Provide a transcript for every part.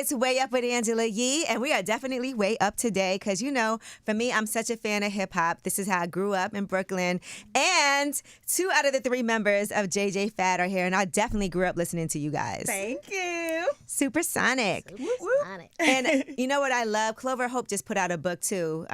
It's Way Up with Angela Yee, and we are definitely way up today because, you know, for me, I'm such a fan of hip-hop. This is how I grew up in Brooklyn, and 2 out of the 3 members of JJ Fab are here, and I definitely grew up listening to you guys. Thank you. Supersonic. Supersonic. And you know what I love? Clover Hope just put out a book, too,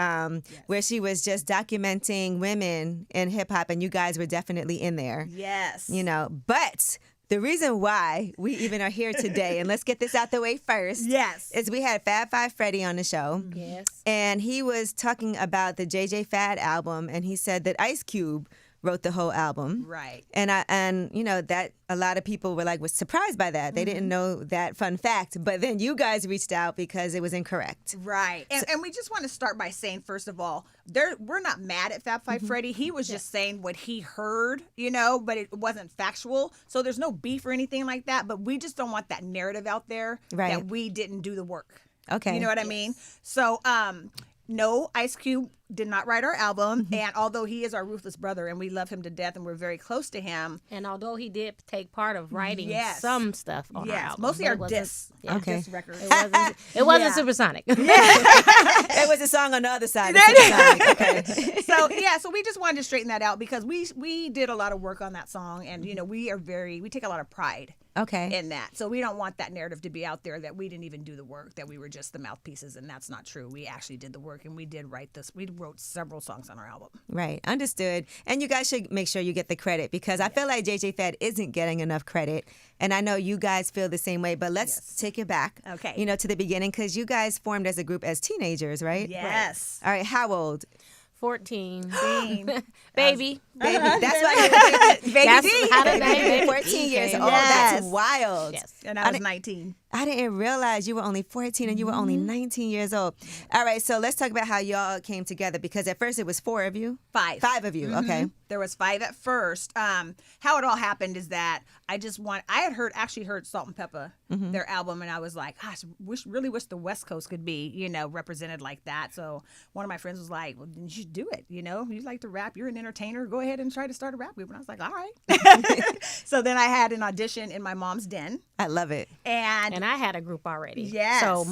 where she was just documenting women in hip-hop, and you guys were definitely in there. Yes. You know, but the reason why we even are here today, and let's get this out the way first, Yes. is we had Fab Five Freddy on the show. Yes. And he was talking about the JJ Fad album, and he said that Ice Cube wrote the whole album. Right. And you know, that a lot of people was surprised by that. They didn't know that fun fact. But then you guys reached out because it was incorrect. Right. And we just want to start by saying, first of all, we're not mad at Fab Five Freddy. He was just saying what he heard, you know, but it wasn't factual. So there's no beef or anything like that. But we just don't want that narrative out there that we didn't do the work. Okay. You know what I mean? So, no, Ice Cube did not write our album, and although he is our ruthless brother and we love him to death and we're very close to him. And although he did take part of writing some stuff on our album. Mostly our diss. Yeah. Okay. Diss records. It wasn't Supersonic. It was a song on the other side of Supersonic. Okay. So we just wanted to straighten that out because we did a lot of work on that song, and you know, we take a lot of pride in that. So we don't want that narrative to be out there that we didn't even do the work, that we were just the mouthpieces, and that's not true. We actually did the work, and we did write this. We wrote several songs on our album. Right. Understood. And you guys should make sure you get the credit because I feel like JJ Fad isn't getting enough credit. And I know you guys feel the same way, but let's take it back, you know, to the beginning because you guys formed as a group as teenagers, right? Yes. All right. How old? 14. Baby. Baby. That's why you're That's D. how the name 14 years old. Yes. That's wild. Yes. And I was 19. I didn't realize you were only 14 and you were only 19 years old. All right, so let's talk about how y'all came together because at first it was 4 of you? 5. 5 of you, okay. There was 5 at first. How it all happened is that I had actually heard Salt and Pepper, their album, and I was like, gosh, really wish the West Coast could be, you know, represented like that. So one of my friends was like, well, then you should do it, you know? You like to rap, you're an entertainer, go ahead and try to start a rap group. And I was like, all right. So then I had an audition in my mom's den. I love it. And I had a group already. Yes. So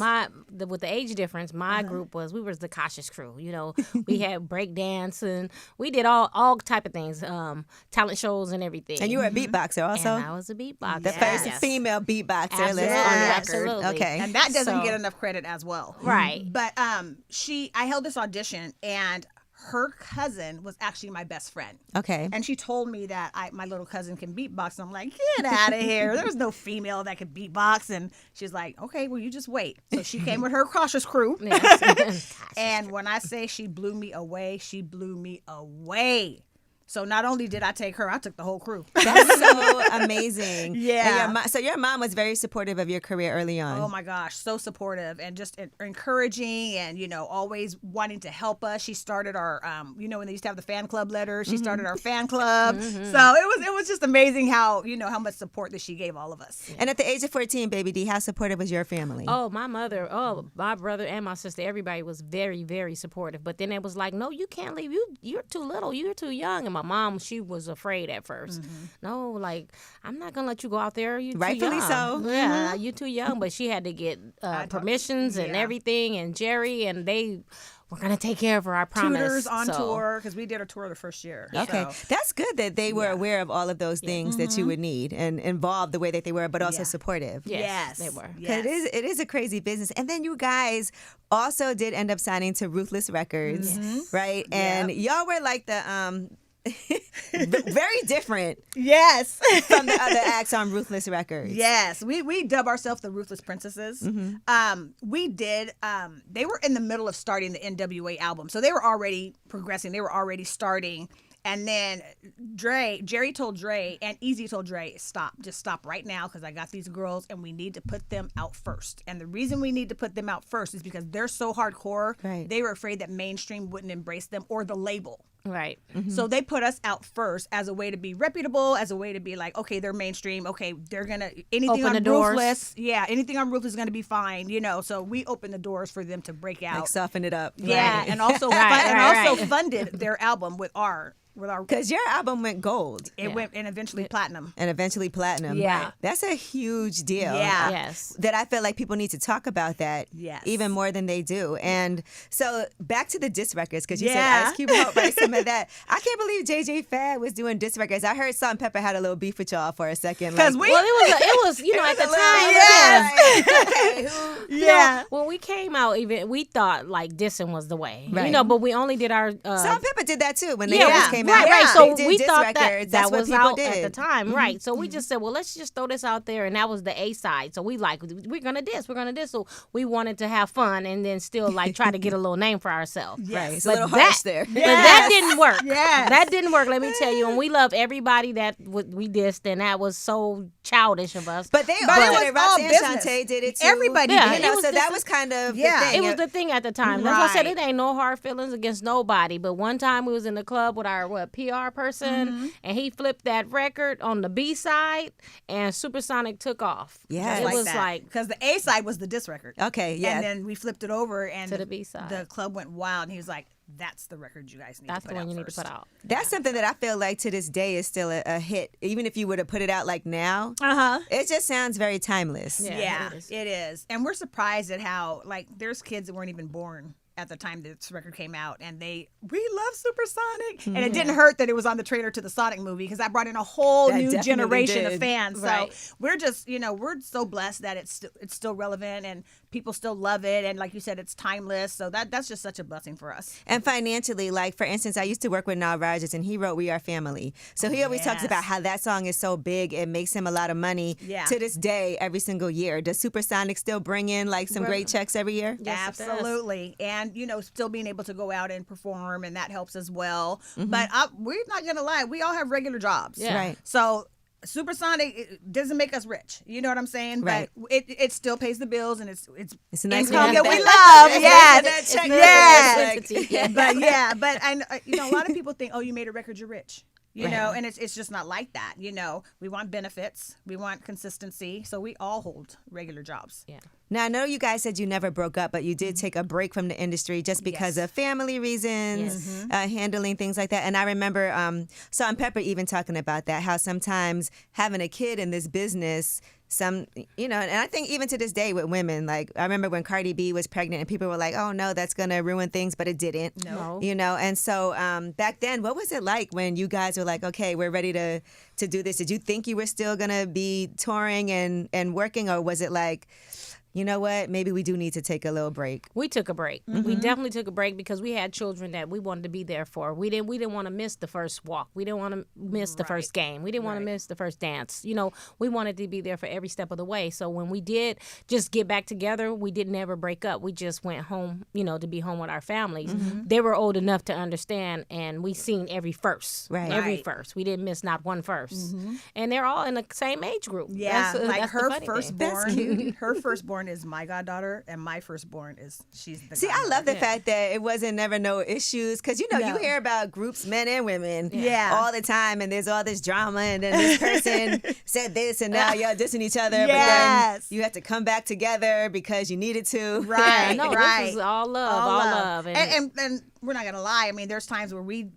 with the age difference, my group we was the cautious crew. You know, we had break dance and we did all type of things, talent shows and everything. And you were a beatboxer also? And I was a beatboxer. The first female beatboxer. Absolutely. Absolutely. Okay. And that doesn't get enough credit as well. Right. But I held this audition, and her cousin was actually my best friend. Okay. And she told me that my little cousin can beatbox. And I'm like, get out of here. There was no female that could beatbox. And she's like, okay, well, you just wait. So she came with her cautious crew. And when I say she blew me away, she blew me away. So not only did I take her, I took the whole crew. That's so amazing. Yeah. And so your mom was very supportive of your career early on. Oh my gosh, so supportive and just encouraging and, you know, always wanting to help us. She started our, you know, when they used to have the fan club letters, she started our fan club. So it was just amazing how, you know, how much support that she gave all of us. And at the age of 14, Baby D, how supportive was your family? Oh, my mother, my brother and my sister, everybody was very, very supportive. But then it was like, no, you can't leave. You're too little. You're too young. And my mom, she was afraid at first. No, like, I'm not going to let you go out there. You're Rightfully too young. so. Yeah, you're too young. But she had to get permissions and everything. And Jerry, and they were going to take care of her, I promise. Tutors on tour, because we did a tour the first year. Okay. So. That's good that they were aware of all of those things that you would need and involved the way that they were, but also supportive. Yes, they were. Because it is a crazy business. And then you guys also did end up signing to Ruthless Records, right? And y'all were like the... very different Yes. from the other acts on Ruthless Records. Yes. We dub ourselves the Ruthless Princesses. We did, they were in the middle of starting the NWA album. So they were already progressing. They were already starting. And then Jerry told Dre, and Easy told Dre, just stop right now because I got these girls and we need to put them out first. And the reason we need to put them out first is because they're so hardcore. Right. They were afraid that mainstream wouldn't embrace them or the label. Right. So they put us out first as a way to be reputable, as a way to be like, okay, they're mainstream. Okay, they're going to, anything Open the on doors. Ruthless. Yeah, anything on Ruthless is going to be fine, you know. So we opened the doors for them to break out. Like soften it up. Yeah, Right. and also Right. funded their album with our with our. Because your album went gold. It went and eventually platinum. And eventually platinum. Yeah. That's a huge deal. Yeah. Yes. That I feel like people need to talk about that Yes. even more than they do. And so back to the diss records, because you Yeah. said Ice Cube helped write some of that. I can't believe JJ Fab was doing diss records. I heard Salt and Pepper had a little beef with y'all for a second. Because like, Well, it was you know at the time. Yes. You know, Yeah. when we came out, even we thought like dissing was the way. Right. You know, but we only did our. Salt and Pepper did that too when they Yeah, first came right, out. right. Yeah. So They did we diss thought records. that That's what was people out did. at the time, right? So we just said, well, let's just throw this out there, and that was the A side. So we're gonna diss. So we wanted to have fun and then still like try to get a little name for ourselves. Right. It's a But little harsh there. But that didn't work. Yes. That didn't work. Let me tell you. And we love everybody that we dissed, and that was so childish of us. But they But all it did it. was all Roxanne business. Shantae did it too. Everybody Yeah, You know, it was so that just- was kind of Yeah. the thing. It was the thing at the time. That's why I said Right. it ain't no hard feelings against nobody. But one time we was in the club with our PR person, and he flipped that record on the B side, and Supersonic took off. Yes. it Like was like because the A side was the diss record. Okay, yeah. And then we flipped it over and To the B side. The club went wild, and he was like, "That's the record you guys need that's to the put one out you need first." to put out. That's something that I feel like to this day is still a hit. Even if you would have put it out like now, it just sounds very timeless. Yeah. Yeah, it is. it is. And we're surprised at how, like, there's kids that weren't even born at the time this record came out, and we love Supersonic. And it didn't hurt that it was on the trailer to the Sonic movie, because that brought in a whole That new definitely generation did. of fans. Right. So we're just, we're so blessed that it's still relevant and people still love it. And like you said, it's timeless. So that's just such a blessing for us. And financially, like for instance, I used to work with Nile Rodgers, and he wrote "We Are Family." So he always talks Yes. about how that song is so big, it makes him a lot of money. Yeah. To this day, every single year, does Supersonic still bring in like some great checks every year? Yes, it does. Absolutely. And, still being able to go out and perform, and that helps as well. But we're not going to lie. We all have regular jobs. Yeah. Right. So Supersonic it doesn't make us rich. You know what I'm saying? Right. But it still pays the bills, and it's It's a nice income way that to we get love. that- Yes. that check. Yes. Like- But I know a lot of people think, oh, you made a record, you're rich. You Right. know, and it's just not like that. We want benefits, we want consistency, so we all hold regular jobs. Yeah. Now, I know you guys said you never broke up, but you did take a break from the industry just because Yes. of family reasons, handling things like that. And I remember Salt and Pepper even talking about that, how sometimes having a kid in this business, and I think even to this day with women, like I remember when Cardi B was pregnant and people were like, oh no, that's going to ruin things, but it didn't. No. And so back then, what was it like when you guys were like, okay, we're ready to do this? Did you think you were still going to be touring and working, or was it like, you know what, maybe we do need to take a little break? We took a break. We definitely took a break because we had children that we wanted to be there for. We didn't want to miss the first walk. We didn't want to miss the first game. We didn't want to miss the first dance. We wanted to be there for every step of the way. So when we did just get back together, we didn't ever break up. We just went home, to be home with our families. They were old enough to understand, and we seen every first. Right. Every Right. first. We didn't miss not one first. And they're all in the same age group. Yeah, like that's the her funny thing. firstborn. Her firstborn is my goddaughter, and my firstborn she's the. See, I godmother. love the fact that it wasn't never no issues, because you No. hear about groups, men and women, Yeah. all the time, and there's all this drama, and then this person said this, and now y'all dissing each other, but then Yes. you have to come back together because you needed to. Right, Yeah, no, right. this is all love, all love. And we're not gonna lie. I mean, there's times where we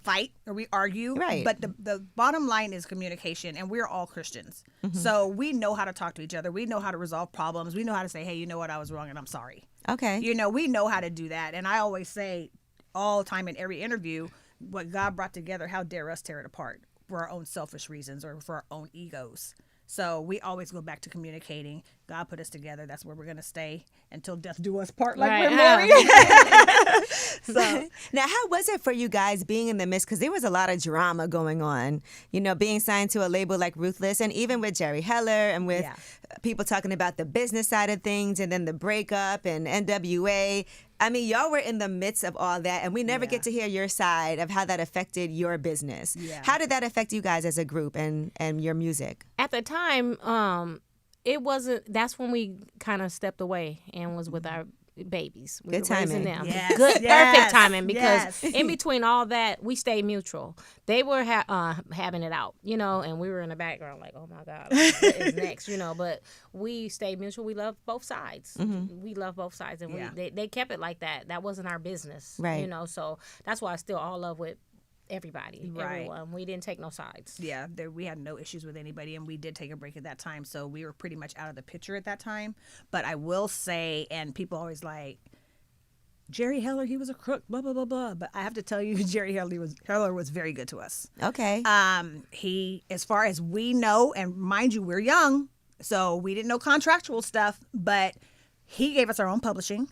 fight or we argue, Right. But the bottom line is communication, and we're all Christians, so we know how to talk to each other. We know how to resolve problems. We know how to say, hey, you know what, I was wrong, and I'm sorry. Okay. We know how to do that. And I always say all the time in every interview, what God brought together, how dare us tear it apart for our own selfish reasons or for our own egos. So we always go back to communicating. God put us together. That's where we're going to stay until death do us part, like Right. we're married. So Now, how was it for you guys being in the midst? Because there was a lot of drama going on, being signed to a label like Ruthless, and even with Jerry Heller and with Yeah. people talking about the business side of things, and then the breakup and NWA. I mean, y'all were in the midst of all that, and we never Yeah. get to hear your side of how that affected your business. Yeah. How did that affect you guys as a group and your music? At the time, it wasn't. That's when we kind of stepped away and was with our babies. We Good were raising timing. them. Yes, Good, yes, perfect timing, because yes. in between all that, we stayed mutual. They were having it out, and we were in the background like, oh my God, what is next, But we stayed mutual. We loved both sides. We love both sides, and Yeah. they kept it like that. That wasn't our business, Right. So that's why I still all love with everybody, Right. everyone. We didn't take no sides. Yeah, we had no issues with anybody, and we did take a break at that time, so we were pretty much out of the picture at that time. But I will say, and people always like, Jerry Heller, he was a crook, blah blah blah blah. But I have to tell you, Jerry Heller was very good to us. Okay. He, as far as we know, and mind you, we're young, so we didn't know contractual stuff, but he gave us our own publishing.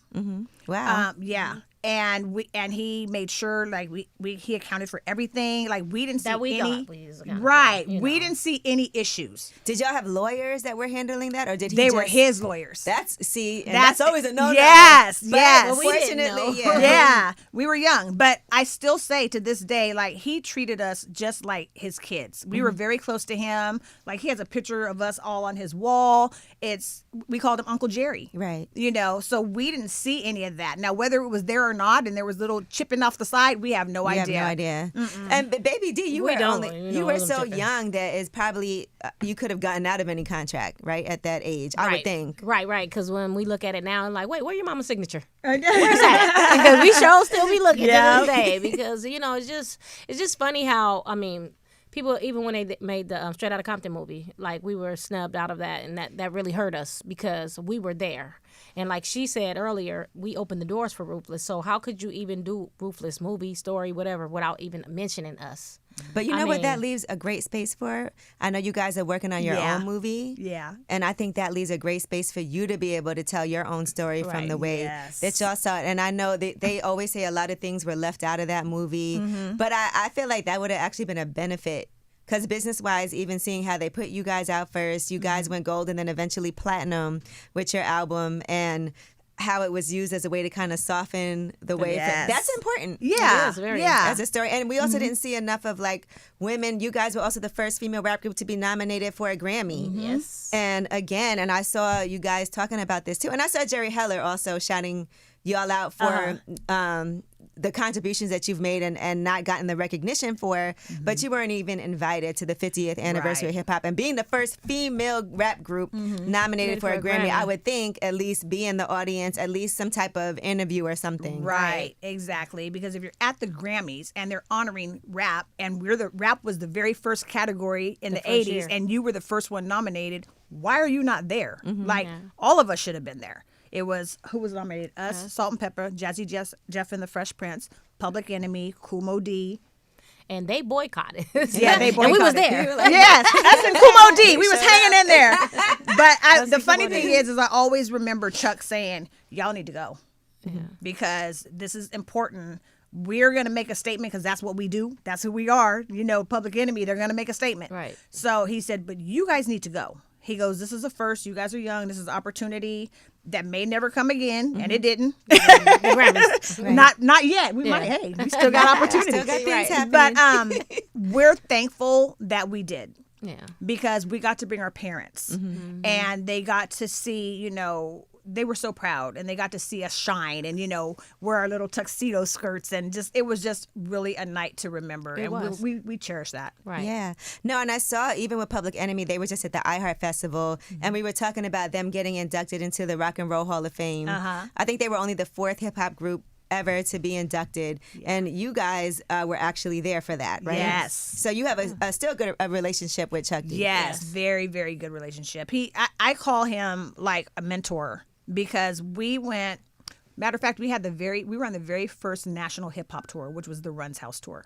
Wow. Yeah. And he made sure like he accounted for everything. Like we didn't see That we any thought we was accounted right. for, you We know. didn't see any issues. Did y'all have lawyers that were handling that, or did he? They just, were his lawyers. That's always a no. Yes, But yes. we didn't know. Fortunately, yeah. Yeah, we were young, but I still say to this day, like he treated us just like his kids. We were very close to him. Like he has a picture of us all on his wall. We called him Uncle Jerry. Right. You know, so we didn't see any of that. Now, whether it was there or not, and there was little chipping off the side, we have no We idea. have no idea. And baby D, you We were don't, only you you know, were them so chipping. young that is probably you could have gotten out of any contract right at that age. I would think. Right. Because when we look at it now, I'm like, wait, where's your mama's signature? Where's that? Because we sure still be looking Yeah. to this day. Because it's just funny how people, even when they made the Straight Outta Compton movie, like we were snubbed out of that, and that really hurt us because we were there. And like she said earlier, we opened the doors for Ruthless. So how could you even do Ruthless movie, story, whatever, without even mentioning us? But you know what that leaves a great space for? I know you guys are working on your Yeah. own movie. Yeah. And I think that leaves a great space for you to be able to tell your own story from Right. the way Yes. that y'all saw it. And I know they always say a lot of things were left out of that movie. But I feel like that would have actually been a benefit. Because business-wise, even seeing how they put you guys out first, you guys went gold and then eventually platinum with your album, and how it was used as a way to kind of soften the way. Yes. That's important. Yeah. It is very- yeah. As a story. And we also didn't see enough of like women. You guys were also the first female rap group to be nominated for a Grammy. Yes. And again, and I saw you guys talking about this too. And I saw Jerry Heller also shouting y'all out for the contributions that you've made and not gotten the recognition for, but you weren't even invited to the 50th anniversary Right. of hip hop. And being the first female rap group nominated for a Grammy, I would think at least be in the audience, at least some type of interview or something. Right, exactly. Because if you're at the Grammys and they're honoring rap, and rap was the very first category in the first 80s, year. and you were the first one nominated, why are you not there? Like, all of us should have been there. It was, who was nominated? Us, Salt and Pepper, Jazzy Jeff and the Fresh Prince, Public Enemy, Kool Moe D. And they boycotted. Yeah, they boycotted. And we was there. Yes, us and Kool Moe D. We was hanging in there. But the funny Kool Moe thing D. is I always remember Chuck saying, y'all need to go. Because this is important. We're going to make a statement because that's what we do. That's who we are. You know, Public Enemy, they're going to make a statement. Right. So he said, but you guys need to go. He goes, this is a first. You guys are young. This is an opportunity that may never come again. And it didn't. The Grammys. Right. Not yet. We might, hey, we still got opportunities. Still got things happening. But we're thankful that we did. Yeah. Because we got to bring our parents and they got to see, you know, they were so proud and they got to see us shine and, you know, wear our little tuxedo skirts and just, it was just really a night to remember. It and was. we cherish that. Right. Yeah. No, and I saw even with Public Enemy, they were just at the iHeart Festival, and we were talking about them getting inducted into the Rock and Roll Hall of Fame. I think they were only the 4th hip hop group ever to be inducted, and you guys were actually there for that, right? Yes. So you have a still good a relationship with Chuck D. Yes, very, very good relationship. I call him like a mentor because we went. Matter of fact, we were on the very first national hip hop tour, which was the Run's House tour.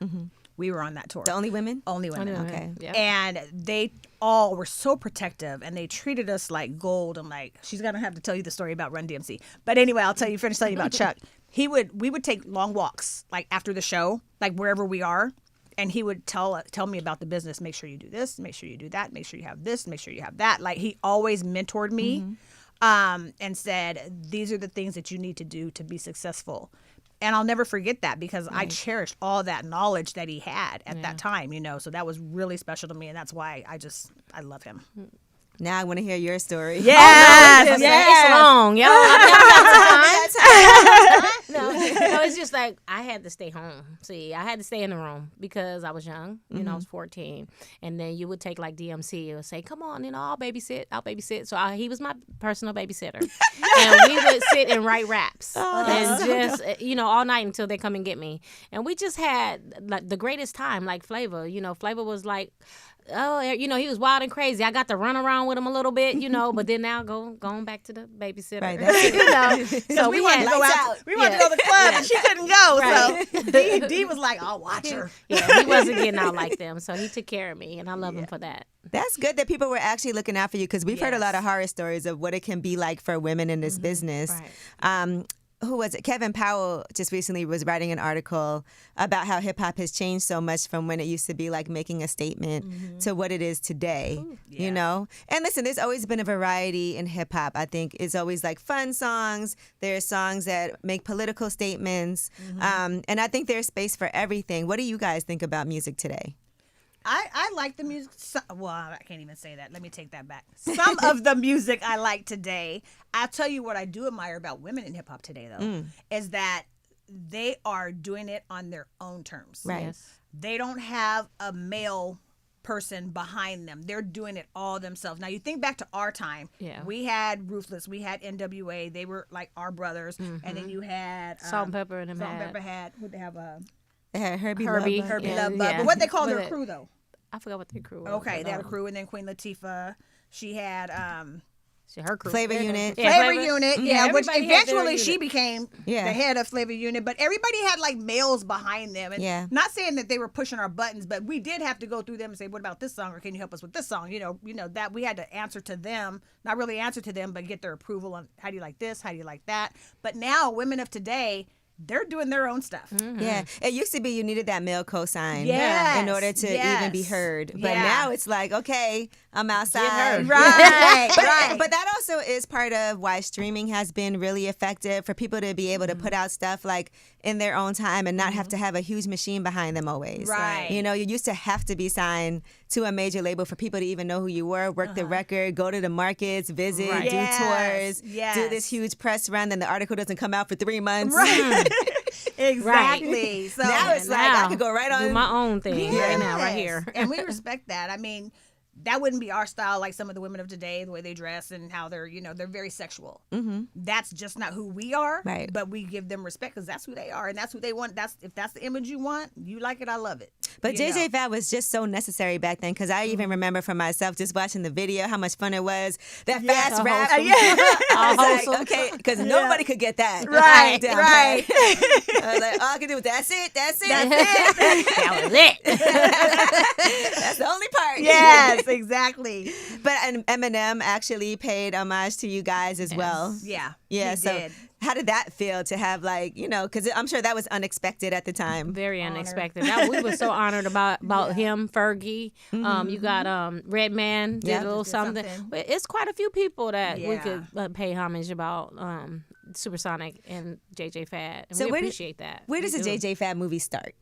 We were on that tour. The only women? Only women. Only Okay. women. Yeah. And they all were so protective and they treated us like gold. I'm like, she's gonna have to tell you the story about Run DMC. But anyway, I'll finish telling you about Chuck. We would take long walks like after the show, like wherever we are. And he would tell me about the business. Make sure you do this. Make sure you do that. Make sure you have this. Make sure you have that. Like he always mentored me, and said, "These are the things that you need to do to be successful." And I'll never forget that because I cherished all that knowledge that he had at that time. You know, so that was really special to me, and that's why I love him. Now I want to hear your story. Yes, It's long, y'all. No, it's just like I had to stay home. See, I had to stay in the room because I was young. You know, I was 14, and then you would take like DMC. It would say, "Come on, I'll babysit. I'll babysit." So he was my personal babysitter, and we would sit and write raps and just all night until they come and get me. And we just had like the greatest time. Like Flavor, Flavor was like. Oh, he was wild and crazy. I got to run around with him a little bit, but then now going back to the babysitter. Right, So we wanted to go out. We wanted to go to the club, and she couldn't go. Right. So D was like, "I'll watch her." Yeah, he wasn't getting out like them, so he took care of me, and I love him for that. That's good that people were actually looking out for you because we've heard a lot of horror stories of what it can be like for women in this business. Right. Who was it? Kevin Powell just recently was writing an article about how hip hop has changed so much from when it used to be like making a statement to what it is today. Ooh, And listen, there's always been a variety in hip hop. I think it's always like fun songs. There's songs that make political statements. And I think there's space for everything. What do you guys think about music today? I like the music. Well, I can't even say that. Let me take that back. Some of the music I like today. I'll tell you what I do admire about women in hip hop today, though, is that they are doing it on their own terms. Right. Yes. They don't have a male person behind them. They're doing it all themselves. Now, you think back to our time. Yeah. We had Ruthless. We had NWA. They were like our brothers. And then you had Salt and Pepper and them Salt and Pepper had. Who'd they have? Herbie Love Bug. But what they call their crew, though? I forgot what their crew was. Okay, they had a crew, and then Queen Latifah. She had her crew. Flavor Unit. Flavor Unit, which eventually she unit. became the head of Flavor Unit. But everybody had like males behind them. And not saying that they were pushing our buttons, but we did have to go through them and say, what about this song? Or can you help us with this song? That we had to answer to them, not really answer to them, but get their approval on how do you like this? How do you like that? But now women of today, they're doing their own stuff. Yeah. It used to be you needed that male cosign in order to even be heard. But now it's like, okay, I'm outside. Right. But that also is part of why streaming has been really effective for people to be able to put out stuff like in their own time and not have to have a huge machine behind them always. Right. You used to have to be signed to a major label for people to even know who you were, work the record, go to the markets, visit, do tours, do this huge press run, then the article doesn't come out for 3 months. Right. Exactly. Right. So now it's like I could go right on. Do my own thing right now, right here. And we respect that. I mean, that wouldn't be our style like some of the women of today, the way they dress and how they're, they're very sexual. That's just not who we are. Right. But we give them respect because that's who they are and that's who they want. If that's the image you want, you like it, I love it. But JJ Fab was just so necessary back then because I even remember for myself just watching the video how much fun it was. That fast rap. I was like, okay, because nobody could get that. Right. I was like, all I could do was that's it. That was it. That's the only part. Yes, exactly. But Eminem actually paid homage to you guys as well. Yeah. Yeah. So did. how did that feel to have because I'm sure that was unexpected at the time. Very unexpected. We were so honored about him, Fergie. You got Redman did a little something. But it's quite a few people that we could pay homage about. Supersonic and JJ Fab. And so we appreciate that. Where does the JJ Fab movie start?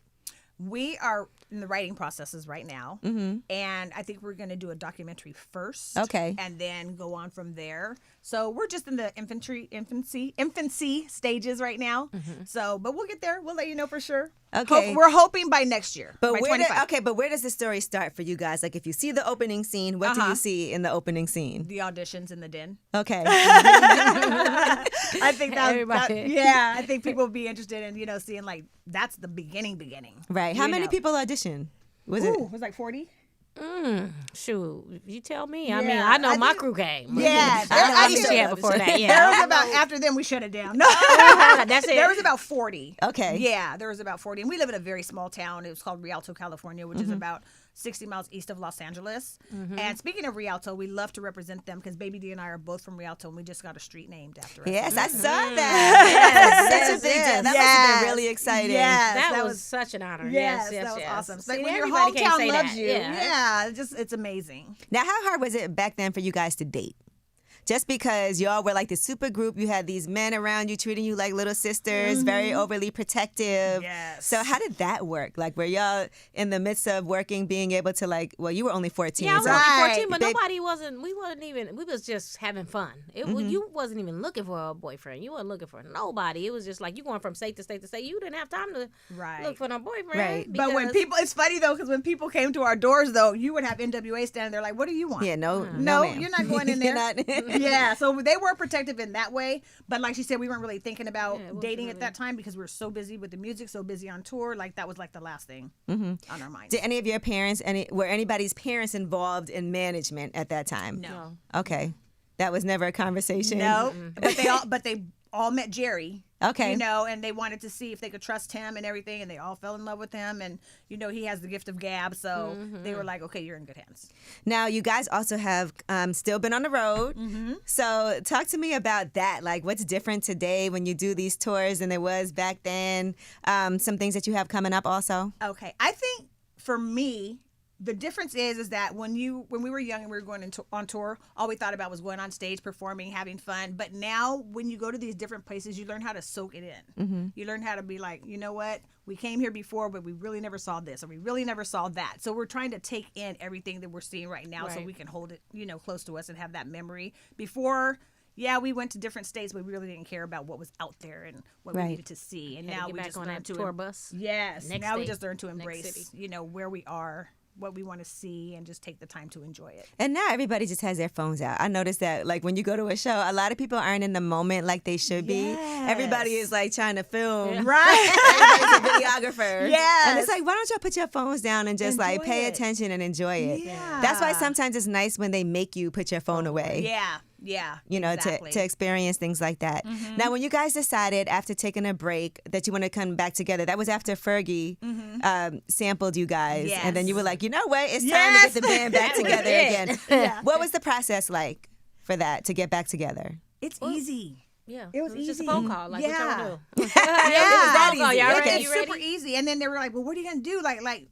We are in the writing processes right now, and I think we're going to do a documentary first, and then go on from there. So we're just in the infancy stages right now. So, but we'll get there. We'll let you know for sure. Okay, we're hoping by next year. But where does the story start for you guys? Like, if you see the opening scene, what do you see in the opening scene? The auditions in the den. Okay. I think I think people will be interested in seeing like that's the beginning. Right. How many people auditioned? It was like 40. Shoot, you tell me. I mean, I know my crew came. Yeah, I used to have before that. Yeah, there was about after them we shut it down. No, that's it. There was about 40. Okay. Yeah, there was about 40, and we live in a very small town. It was called Rialto, California, which is about 60 miles east of Los Angeles. And speaking of Rialto, we love to represent them because Baby D and I are both from Rialto, and we just got a street named after us. Yes, I saw that. Such a big deal. That must have been really exciting. Yes, that was such an honor. Yes, that was awesome. So when your hometown loves you, it's amazing. Now, how hard was it back then for you guys to date? just because y'all were like the super group. You had these men around you treating you like little sisters, very overly protective. Yes. So how did that work? Like, were y'all in the midst of working, being able to like, well, you were only 14. Yeah, I was so- only 14, but Babe- we wasn't even, we was just having fun. You wasn't even looking for a boyfriend. You weren't looking for nobody. It was just like you going from state to state to state. You didn't have time to look for no boyfriend. Right. But when people, it's funny though, because when people came to our doors though, you would have NWA standing there like, what do you want? Yeah, no, No, ma'am. you're not going in there. You're not- Yeah, so they were protective in that way. But like she said, we weren't really thinking about Yeah, it wasn't dating at really. that time because we were so busy with the music, so busy on tour. Like that was like the last thing on our minds. Did any of your parents, were anybody's parents involved in management at that time? No. Okay. That was never a conversation? No, but they all met Jerry. Okay. You know, and they wanted to see if they could trust him and everything, and they all fell in love with him. And you know, he has the gift of gab, so they were like, okay, you're in good hands. Now, you guys also have still been on the road. So talk to me about that. Like, what's different today when you do these tours than there was back then? Some things that you have coming up also? Okay, I think for me, the difference is that when we were young and we were going on tour, all we thought about was going on stage, performing, having fun. But now when you go to these different places, you learn how to soak it in. You learn how to be like, you know what? We came here before, but we really never saw this, or we really never saw that. So we're trying to take in everything that we're seeing right now so Right. we can hold it, you know, close to us and have that memory. Before, yeah, we went to different states, but we really didn't care about what was out there and what we Right. needed to see. And Had to now get we back just on learn that to tour bus. Yes. Next Now we state, just learn to next embrace, city. you know, where we are, what we want to see, and just take the time to enjoy it. And now everybody just has their phones out. I noticed that, like, when you go to a show, a lot of people aren't in the moment like they should be. Yes. Everybody is, like, trying to film. Right. Everybody's a videographer. Yes. And it's like, why don't y'all put your phones down and just, like, Enjoy pay it. attention and enjoy it? Yeah. That's why sometimes it's nice when they make you put your phone away. Yeah. Yeah. You know, exactly. to experience things like that. Now, when you guys decided after taking a break that you want to come back together, that was after Fergie sampled you guys. And then you were like, you know what? It's time to get the band back That was together it. again. What was the process like for that, to get back together? It's easy. Yeah, It was just a easy. phone call, like what Yeah. y'all do. Yeah. It was that easy. Y'all Okay. ready? It's You ready? super easy. And then they were like, well, what are you going to do? Like,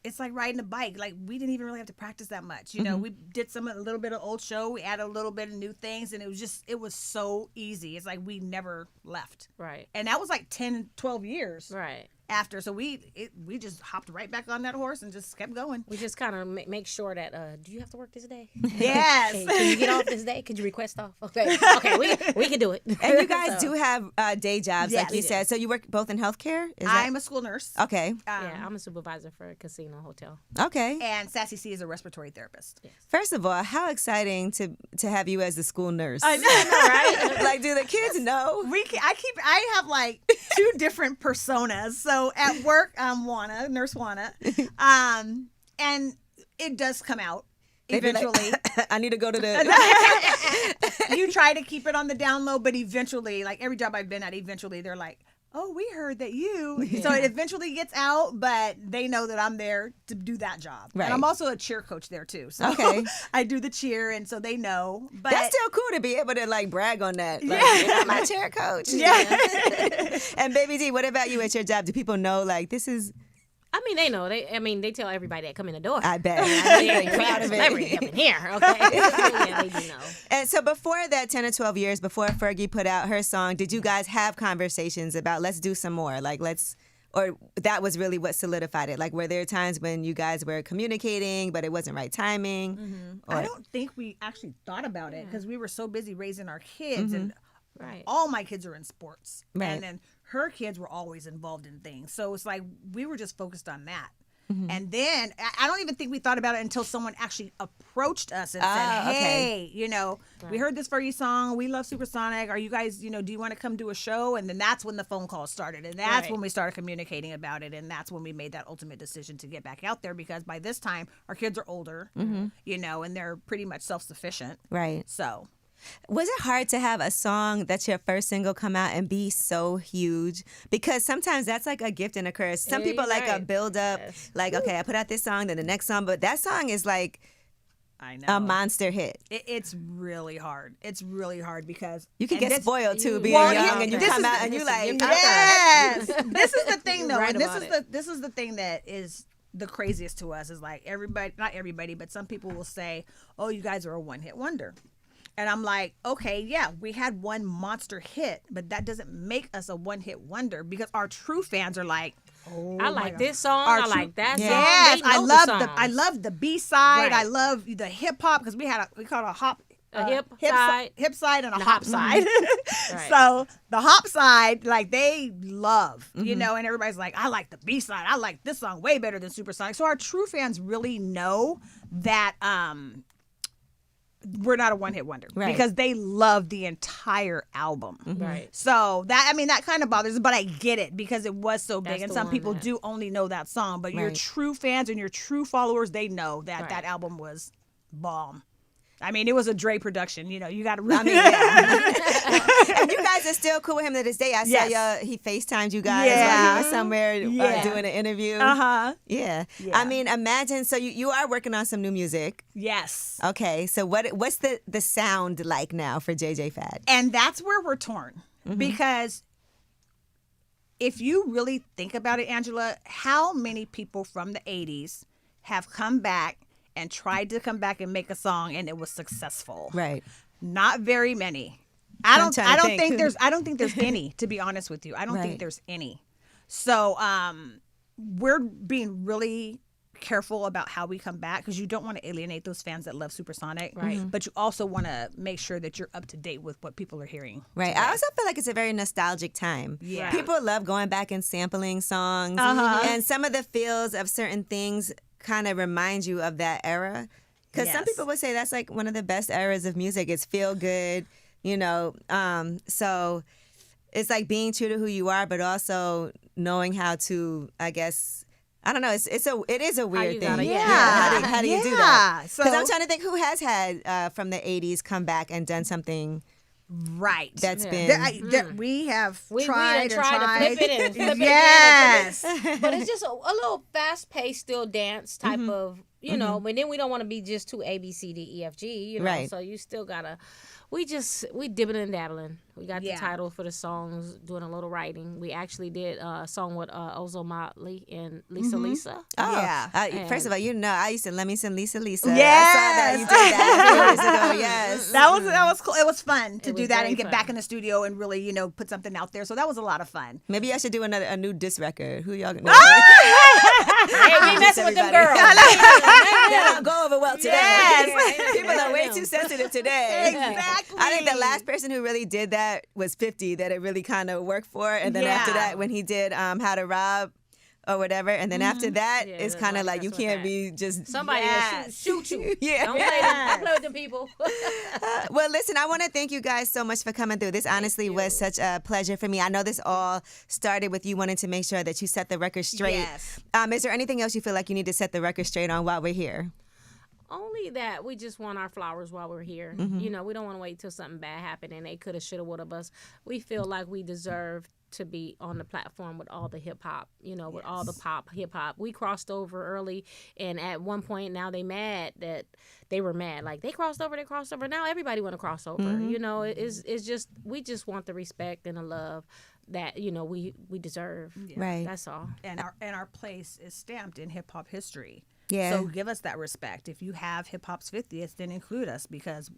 it's like riding a bike. Like, we didn't even really have to practice that much. You know, we did a little bit of old show. We added a little bit of new things. And it was so easy. It's like we never left. Right. And that was like 10, 12 years Right. after. So we just hopped right back on that horse and just kept going. We just kind of make sure that, do you have to work this day? Yes. Hey, can you get off this day? Could you request off? Okay. Okay, we can do it. And you guys So, do have day jobs, Yes, like you we said. So you work both in healthcare? Is that I'm a school nurse. okay? Yeah, I'm a supervisor for a casino hotel. Okay. And Sassy C is a respiratory therapist. First of all, how exciting to have you as the school nurse. I know, right? Like, do the kids know? I have like two different personas. So at work, I'm Nurse Juana, and it does come out They be like, eventually. I need to go to the. You try to keep it on the down low, but eventually, like every job I've been at, eventually they're like, oh, we heard that you. So it eventually gets out, but they know that I'm there to do that job. Right. And I'm also a cheer coach there too. So Okay. I do the cheer, and so they know. But That's still cool to be able to like brag on that. Like, you know, my chair coach. yeah. And Baby D, what about you at your job? Do people know like this is? I mean, they know. They tell everybody that come in the door. I bet. Yeah, I'm proud of celebrity it. up in here. Okay. Yeah, they do know. And so before that 10 or 12 years, before Fergie put out her song, did you guys have conversations about let's do some more? Like or that was really what solidified it? Like were there times when you guys were communicating, but it wasn't right timing? Or, I don't think we actually thought about it because we were so busy raising our kids, and Right. all my kids are in sports, Right. and then her kids were always involved in things. So it's like we were just focused on that. And then I don't even think we thought about it until someone actually approached us and said, okay. hey, you know, we heard this Fergie song. We love Supersonic. Are you guys, you know, do you want to come do a show? And then that's when the phone call started. And that's Right. when we started communicating about it. And that's when we made that ultimate decision to get back out there, because by this time our kids are older, you know, and they're pretty much self-sufficient. right. So Was it hard to have a song that's your first single come out and be so huge? Because sometimes that's like a gift and a curse. Some Yeah, people you're like a right. build up, Yes. like, okay, I put out this song, then the next song, but that song is like I know. a monster hit. It's really hard. It's really hard because You can and get this- spoiled too, you- being Well, young, yeah, and you this come is- out and you this like, is- Yes, this is the thing though, You're right and about this is the thing that is the craziest to us is like everybody, not everybody, but some people will say, "Oh, you guys are a one-hit wonder." And I'm like, okay, yeah, we had one monster hit, but that doesn't make us a one-hit wonder because our true fans are like, oh, I like this song. I like that song. Yes, They know I love the B-side. Right. I love the hip hop because we called it a hop. hip side and a the hop hop side. Right. So the hop side, like they love, you know, and everybody's like, I like the B side. I like this song way better than Supersonic. So our true fans really know that we're not a one hit wonder because they love the entire album. Right. So that kind of bothers me, but I get it because it was so big, That's and the some one people that- do only know that song. But your true fans and your true followers, they know that Right. that album was bomb. I mean, it was a Dre production. You know, you got to really. And you guys are still cool with him to this day. I saw y'all, he FaceTimed you guys while he was somewhere doing an interview. Yeah. I mean, imagine, so you are working on some new music. Yes. Okay, so what's the sound like now for JJ Fab? And that's where we're torn because if you really think about it, Angela, how many people from the 80s have come back and tried to come back and make a song and it was successful? Right. Not very many. I don't think there's any, to be honest with you. I don't think there's any. So we're being really careful about how we come back because you don't want to alienate those fans that love Supersonic. Right. But you also want to make sure that you're up to date with what people are hearing. Right. today. I also feel like it's a very nostalgic time. Yeah. People love going back and sampling songs. And some of the feels of certain things kind of remind you of that era. Because some people would say that's like one of the best eras of music. It's feel good, you know. So it's like being true to who you are, but also knowing how to, I guess, I don't know. It is a weird thing. gotta- How do you do that? So Because I'm trying to think who has had from the 80s come back and done something right. that's been. We have We tried done and tried tried. to flip it and flip it Yes. again. And flip it. But it's just a little fast-paced, still dance type of, you know. But then we don't want to be just too A, B, C, D, E, F, G, you know. Right. So you still gotta. We dibbling and dabbling. We got the Yeah. title for the songs, doing a little writing. We actually did a song with Ozo Motley and Lisa Lisa. Oh, Yeah. First of all, you know, I used to let me sing Lisa Lisa. Yes. I saw that you did that years ago. Yes. That was cool. It was fun to It do was that very and get fun. back in the studio and really, you know, put something out there. So that was a lot of fun. Maybe I should do a new diss record. Who y'all gonna? Hey, we messing with them everybody. girls. That don't go over well today. Yes. People are way too sensitive today. Exactly. I think the last person who really did that was 50, that it really kind of worked for. And then after Yeah. that, when he did How to Rob or whatever, and then after that, Yeah, it's that's kind of like like you that's what can't that- be just. Somebody will shoot you. Yeah. Don't play with them people. Well, listen, I want to thank you guys so much for coming through. This honestly was such a pleasure for me. I know this all started with you wanting to make sure that you set the record straight. Yes. Is there anything else you feel like you need to set the record straight on while we're here? Only that we just want our flowers while we're here. You know, we don't want to wait till something bad happened and they coulda, shoulda, woulda us. We feel like we deserve to be on the platform with all the hip hop, you know, with all the pop, hip hop. We crossed over early, and at one point now they mad that they were mad. Like they crossed over. Now everybody want to cross over. You know, it's just we just want the respect and the love that, you know, we deserve. Right. That's all. And our place is stamped in hip hop history. Yeah. So give us that respect. If you have hip hop's 50th, then include us, because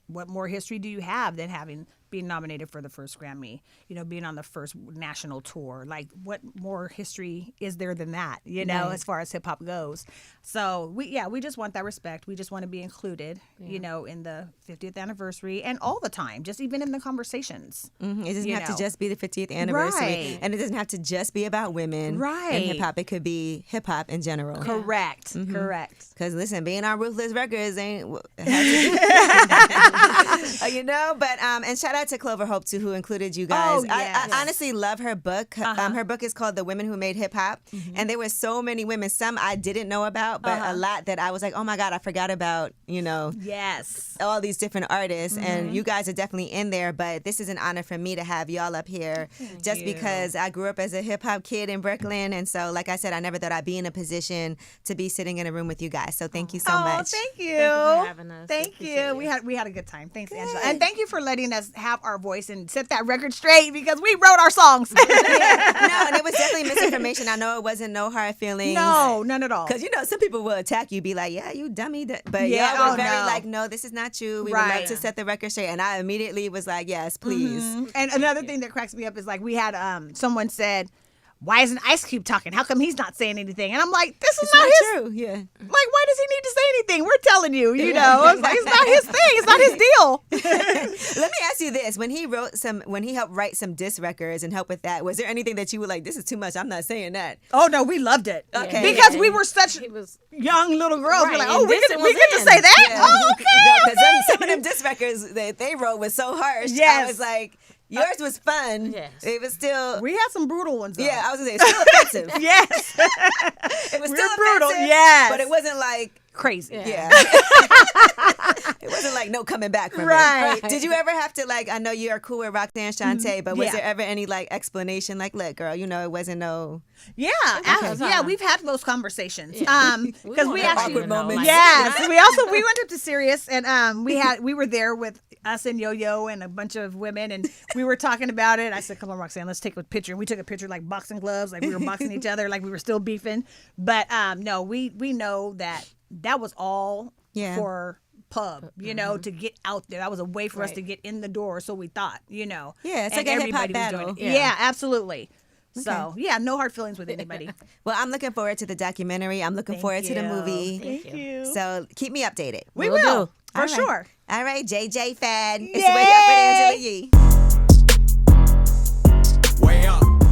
what more history do you have than being nominated for the first Grammy, you know, being on the first national tour? Like, what more history is there than that, you know, as far as hip hop goes? So we just want that respect. We just want to be included, you know, in the 50th anniversary and all the time, just even in the conversations. It doesn't You have to know. just be the 50th anniversary. Right. And it doesn't have to just be about women Right. and hip hop. It could be hip hop in general. Correct. Correct. Because listen, being on Ruthless Records ain't, you know. But and shout out to Clover Hope too, who included you guys. Oh, yes. I honestly love her book. Her book is called The Women Who Made Hip Hop, and there were so many women. Some I didn't know about, but a lot that I was like, oh my God, I forgot about. You know. Yes. All these different artists, and you guys are definitely in there. But this is an honor for me to have y'all up here, just because I grew up as a hip hop kid in Brooklyn, and so like I said, I never thought I'd be in a position to be sitting in a room with you guys. So thank you so much. Thank you. Thank you for having us. Thank Appreciate you. it. We had a good time. Thanks, Angela. And thank you for letting us have our voice and set that record straight because we wrote our songs. No, and it was definitely misinformation. I know it wasn't no hard feelings. No, none at all. Because, some people will attack you, be like, yeah, you dummy. But Yeah, y'all were oh, very no. like, no, this is not true. We would Right. love to set the record straight. And I immediately was like, yes, please. And another thing that cracks me up is like we had someone said, why isn't Ice Cube talking? How come he's not saying anything? And I'm like, this is It's not not his. true. Yeah. Like, why does he need to say anything? We're telling you, It's like, it's not his thing. It's not his deal. Let me ask you this: when he helped write some diss records and help with that, was there anything that you were like, "This is too much. I'm not saying that." Oh no, we loved it. Okay. Because we were such It was young little girls. Right, We're like, and oh, we dissing get to was say in. that? Yeah. Oh, okay. Because some of them diss records that they wrote was so harsh. Yes. I was like, yours was fun. Yes. It was still. We had some brutal ones. Though. Yeah, I was gonna say it's still offensive. Yes. It was We're still brutal, offensive, yes. but it wasn't like. Crazy. Yeah. It wasn't like no coming back from Right. it. Did you ever have to I know you are cool with Roxanne Shante, but was Yeah. there ever any explanation look, girl, it wasn't no. Yeah. was, Yeah, we've had those conversations. Because we wanted actually awkward moments. Yes. we went up to Sirius and we were there with us and Yo-Yo and a bunch of women and we were talking about it. I said, come on, Roxanne, let's take a picture. We took a picture like boxing gloves, like we were boxing each other, like we were still beefing. But no, we know that was all for pub, to get out there. That was a way for us to get in the door, so we thought, Yeah, it's and like a hip-hop everybody was doing battle. it. Yeah, absolutely. So, no hard feelings with anybody. Well, I'm looking forward to the documentary. I'm looking forward to the movie. Thank you. So keep me updated. We Will will, do. for sure. All right, JJ Fab. It's Yay! Wake Up with Angela Yee.